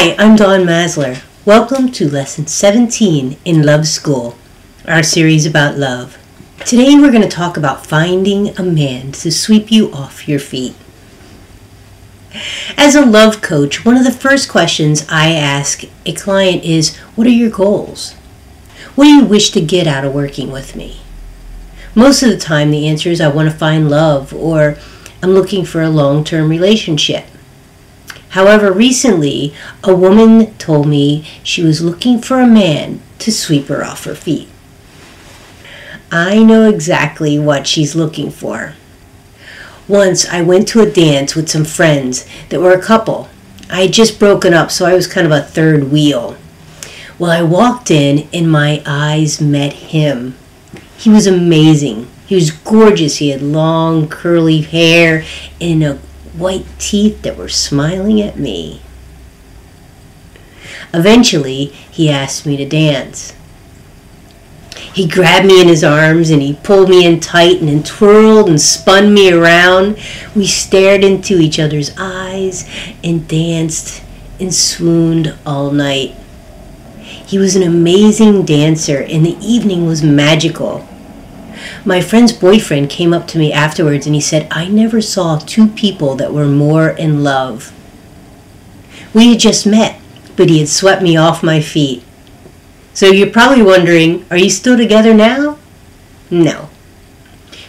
Hi, I'm Dawn Masler. Welcome to Lesson 17 in Love School, our series about love. Today we're going to talk about finding a man to sweep you off your feet. As a love coach, one of the first questions I ask a client is, what are your goals? What do you wish to get out of working with me? Most of the time the answer is I want to find love, or I'm looking for a long-term relationship. However, recently, a woman told me she was looking for a man to sweep her off her feet. I know exactly what she's looking for. Once, I went to a dance with some friends that were a couple. I had just broken up, so I was kind of a third wheel. Well, I walked in, and my eyes met him. He was amazing. He was gorgeous. He had long, curly hair and white teeth that were smiling at me. Eventually, he asked me to dance. He grabbed me in his arms and he pulled me in tight and then twirled and spun me around. We stared into each other's eyes and danced and swooned all night. He was an amazing dancer and the evening was magical. My friend's boyfriend came up to me afterwards and he said, I never saw two people that were more in love. We had just met, but he had swept me off my feet. So you're probably wondering, are you still together now? No.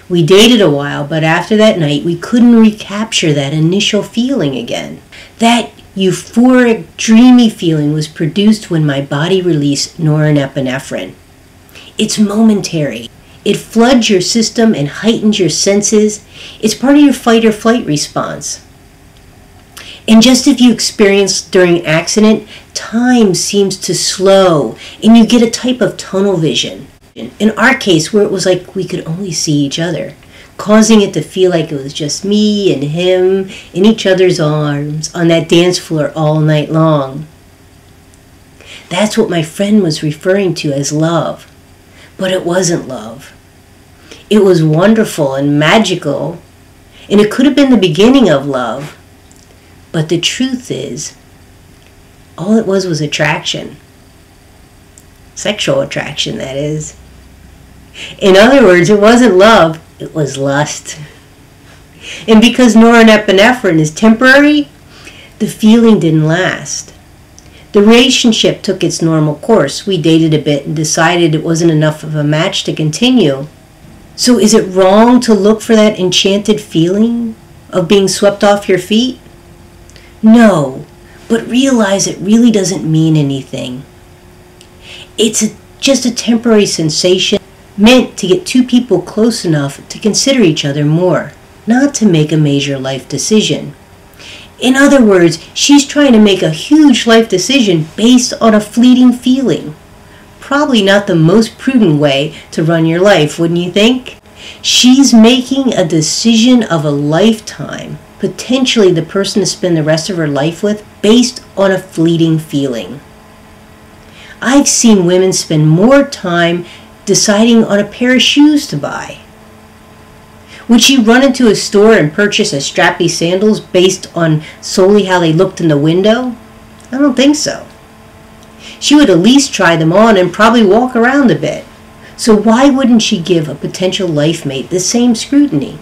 We dated a while, but after that night, we couldn't recapture that initial feeling again. That euphoric, dreamy feeling was produced when my body released norepinephrine. It's momentary. It floods your system and heightens your senses. It's part of your fight or flight response. And just as you experienced during an accident, time seems to slow and you get a type of tunnel vision. In our case, where it was like we could only see each other, causing it to feel like it was just me and him in each other's arms on that dance floor all night long. That's what my friend was referring to as love. But it wasn't love. It was wonderful and magical, and it could have been the beginning of love. But the truth is, all it was attraction. Sexual attraction, that is. In other words, it wasn't love, it was lust. And because norepinephrine is temporary, the feeling didn't last. The relationship took its normal course. We dated a bit and decided it wasn't enough of a match to continue. So is it wrong to look for that enchanted feeling of being swept off your feet? No, but realize it really doesn't mean anything. It's just a temporary sensation meant to get two people close enough to consider each other more, not to make a major life decision. In other words, she's trying to make a huge life decision based on a fleeting feeling. Probably not the most prudent way to run your life, wouldn't you think? She's making a decision of a lifetime, potentially the person to spend the rest of her life with, based on a fleeting feeling. I've seen women spend more time deciding on a pair of shoes to buy. Would she run into a store and purchase a strappy sandals based on solely how they looked in the window? I don't think so. She would at least try them on and probably walk around a bit. So why wouldn't she give a potential life mate the same scrutiny?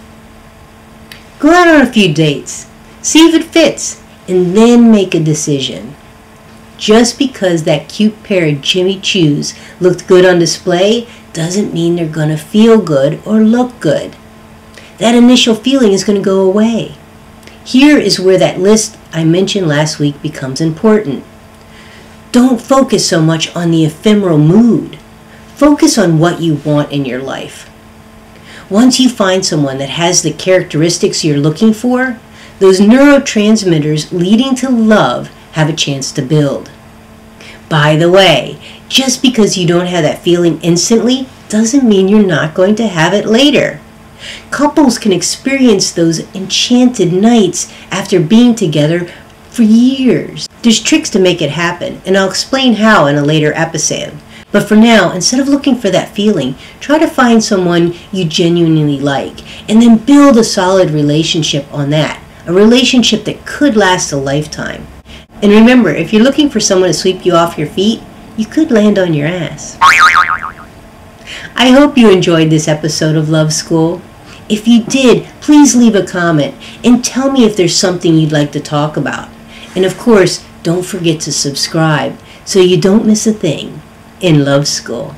Go out on a few dates, see if it fits, and then make a decision. Just because that cute pair of Jimmy Choos looked good on display doesn't mean they're going to feel good or look good. That initial feeling is going to go away. Here is where that list I mentioned last week becomes important. Don't focus so much on the ephemeral mood. Focus on what you want in your life. Once you find someone that has the characteristics you're looking for, those neurotransmitters leading to love have a chance to build. By the way, just because you don't have that feeling instantly doesn't mean you're not going to have it later. Couples can experience those enchanted nights after being together for years. There's tricks to make it happen, and I'll explain how in a later episode. But for now, instead of looking for that feeling, try to find someone you genuinely like, and then build a solid relationship on that. A relationship that could last a lifetime. And remember, if you're looking for someone to sweep you off your feet, you could land on your ass. I hope you enjoyed this episode of Love School. If you did, please leave a comment and tell me if there's something you'd like to talk about. And of course, don't forget to subscribe so you don't miss a thing in Love School.